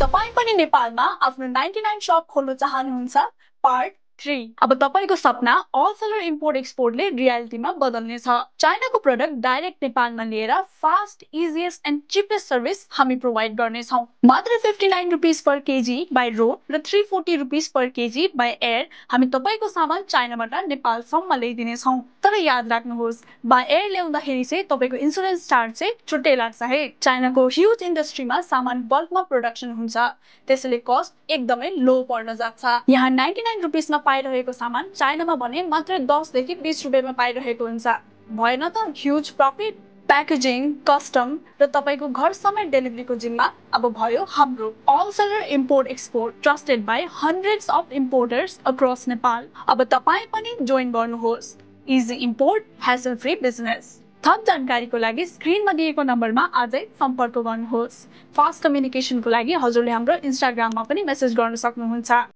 तपाईं पनि नेपालमा आफ्नो 99 शप खोल्न चाहनुहुन्छ? पार्ट 3। अब तपाईको सपना अल सेलर इम्पोर्ट एक्सपोर्टले रियालिटीमा बदल्नेछ। चाइनाको प्रोडक्ट डाइरेक्ट नेपालमा लिएर fast, easiest and cheapest service हामी प्रोवाइड गर्नेछौँ। मात्र 59 rupees per KG by road र 340 rupees per KG by air हामी तपाईको सामान चाइनाबाट नेपालसम्म ल्याइदिनेछौँ। तर याद राख्नुहोस्, बाइ एयर ल्याउँदाखेरि चाहिँ तपाईको इन्स्योरेन्स चार्ज चाहिँ छुट्टै लाग्छ है। चाइनाको ह्युज इन्डस्ट्रीमा सामान बल्कमा प्रोडक्सन हुन्छ, त्यसैले कस्ट एकदमै लो पर्न जान्छ। यहाँ 99 रुपीसमा पाइरहेको सामान चाइनामा भने मात्र 10 देखि 20 रुपैयाँमा पाइरहेको हुन्छ। भएन त ह्युज प्रफिट। प्याकेजिङ, कस्टम र तपाईको घरसम्म डेलिभरीको जिम्मा अब भयो हाम्रो। All seller import export, trusted by hundreds of importers across Nepal. अब तपाईँ पनि जोइन गर्नुहोस्। Easy import, hassle free business. थप जानकारीको लागि स्क्रिनमा दिएको नम्बरमा आजै सम्पर्क गर्नुहोस्। फास्ट कम्युनिकेसनको लागि हजुरले हाम्रो इन्स्टाग्राममा पनि मेसेज गर्न सक्नुहुन्छ।